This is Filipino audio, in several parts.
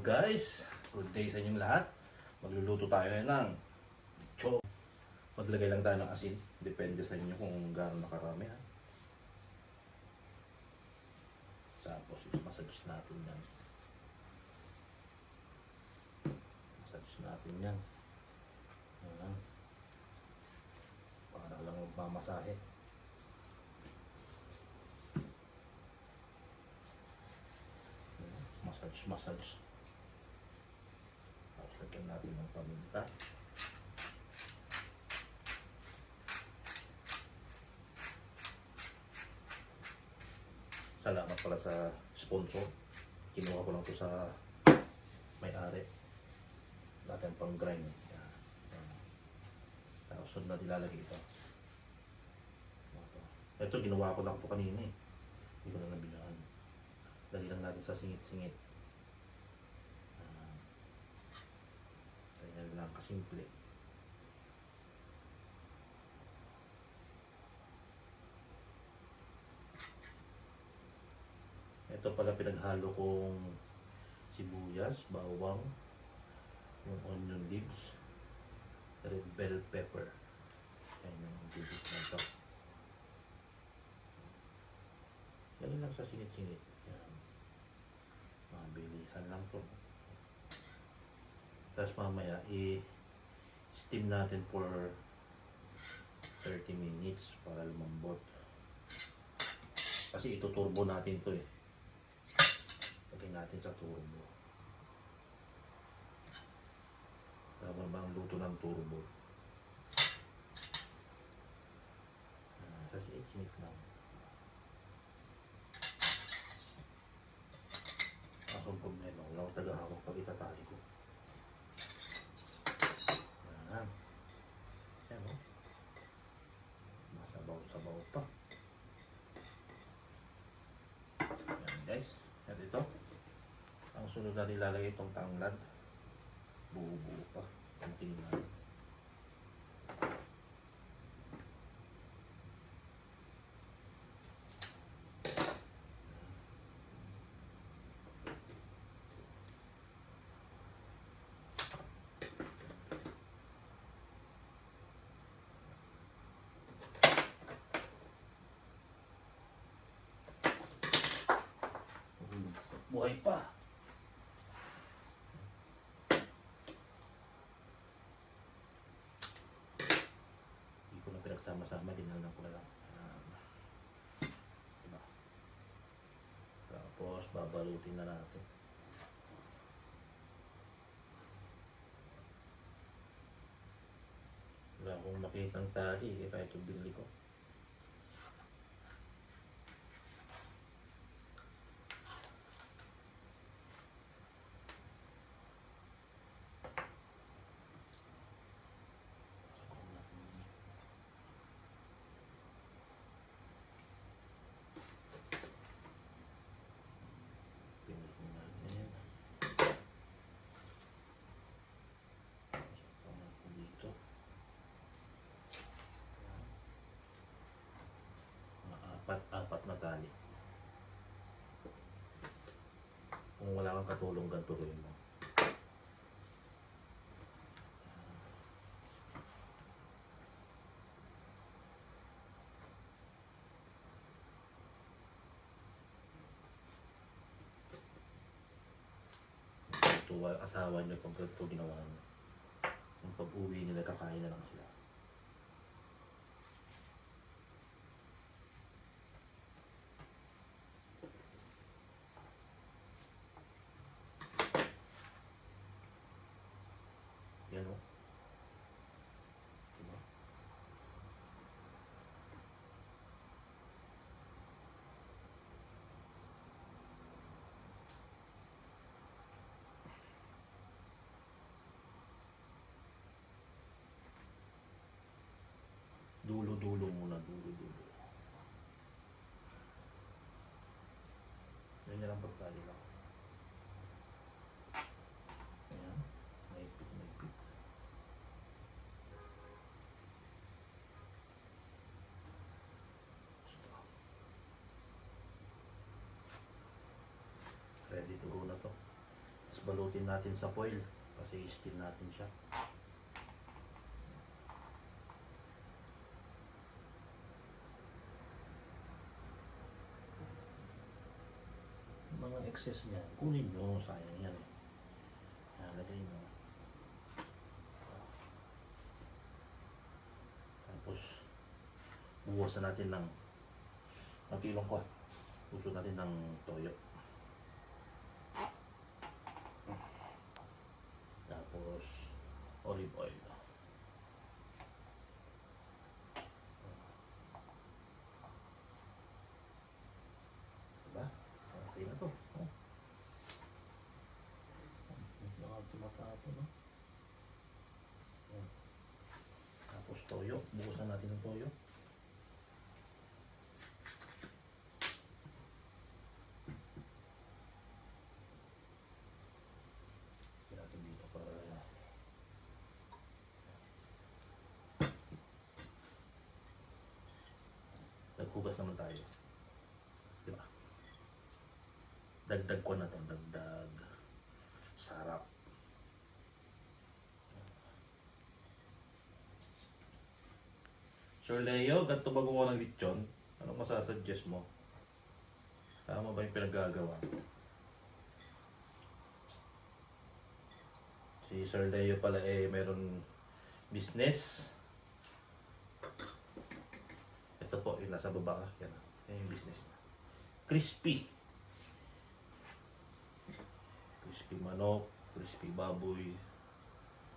Guys, good day sa inyong lahat. Magluluto tayo ng cho. Maglagay lang tayo ng asin. Depende sa inyo kung gaano nakarami ha. Tapos massage natin yan. Massage natin yan. Ayan. Para lang magmamasahe. Massage. Tapos lagyan natin ng paminta. Salamat pala sa sponsor. Kinuha ko lang to sa may-ari. Natin pang grind. Tapos sunod na ilalagay ito. Ito ginawa ko lang ito kanina eh. Hindi ko na nabilaan. Lagyan lang natin sa singit-singit. Ganyan lang kasimple. Ito pala pinaghalo kong sibuyas, bawang, yung onion leaves, red bell pepper. Yan yung leaves na ito. Yan lang sa singit-singit. Yan. Mabilisan lang ito. Tapos mamaya i-steam natin for 30 minutes para lumambot. Kasi ituturbo natin ito eh. Lagyan natin sa turbo. Tama ba ang luto ng turbo? Kasi it's lang. Akong problema. Wala akong tagahawak pag itatali ko. Yan. Yan o. Masabaw-sabaw pa. Yan guys. At ito. Ang sunod na nilalagay itong tanglad. Buo-buo pa. Kunting na. Buhay pa. Hindi ko na pinagsama-sama, dinala ko na lang. Diba? Tapos babalutin na natin. Wala akong makitang tali, kaya ito binili ko. Apat na tali. Kung wala kang katulong, gantuloy mo. Ito asawa nyo pag ito ginawa nyo. Yung pag-uwi nila, kakain na lang sila. Yan o. Diba? balutin natin sa foil kasi i-steam natin siya. Mga excess niya, kunin nyo, sayang yan eh. Nalagay nyo. Tapos, buwasan natin ng magkilong ko. Buwasan natin ng toyo. Tapos, olive oil. Diba? Okay na to. Oh. Tumatapon, no? Tapos toyo. Buwasan natin ng toyo. Naghugas naman tayo. Diba? Dagdag ko na to. Dagdag. Sarap. Sir Leo, ganito ba gumawa ng lechon? Anong masasuggest mo? Tama ba yung pinagagawa? Si Sir Leo pala eh meron business. Ito po, yung nasa baba. Yan yung business niya. Crispy. Crispy manok, crispy baboy.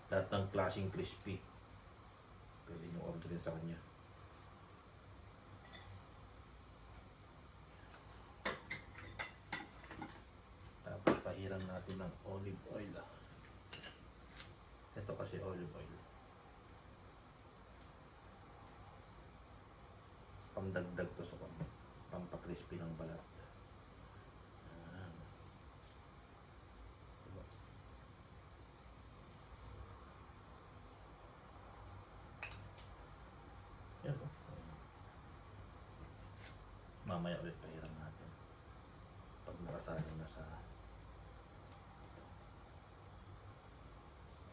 Lahat ng klaseng crispy. Pwede nyo orderin sa kanya. Tapos pahiran natin ng olive oil. Ito kasi olive oil. Pamdagdag to sa pampakrispy ng balat. Ayan. Diba? Yan o. Mamaya ulit pahiram natin. Pag nakasalang na sa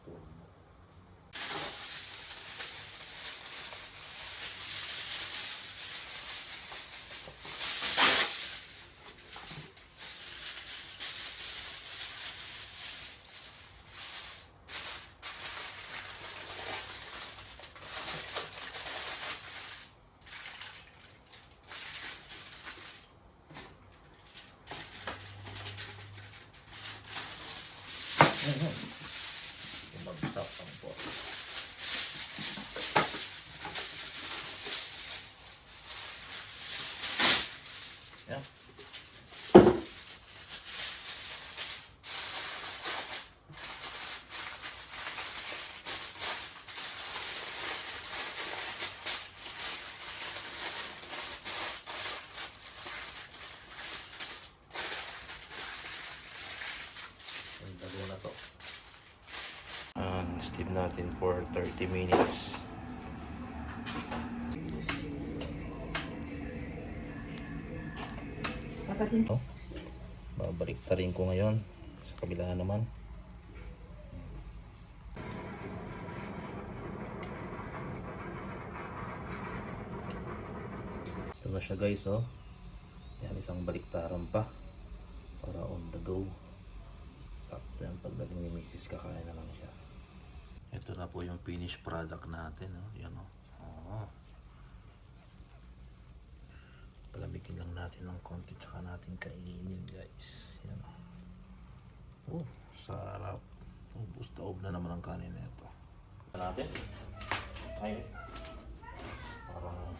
turno. Bagsak ang po. Yan. Dago na to. Steam natin for 30 minutes. Oh, babalik ta rin ko ngayon sa kabila naman. Ito na siya guys, oh. Yan, isang baliktaran pa para on the go. Tapos yan, pagdating ni Mrs. kakain na lang siya. Ito na po yung finished product natin, oh. Yan, oh. Oh. Palamigin lang natin ng konti tsaka natin kainin guys. Yan, oh. Sarap. Ubus taob na naman ang kanin na ito. Natin. Ay. Parang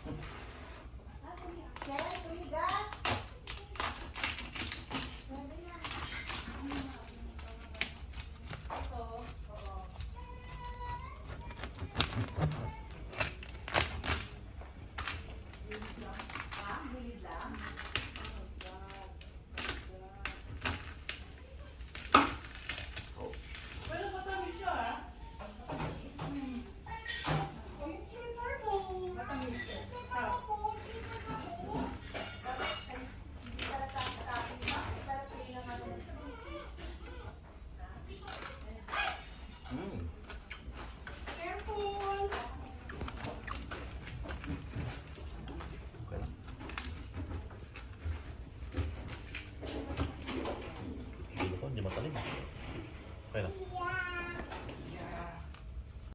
Talim ah. Okay na.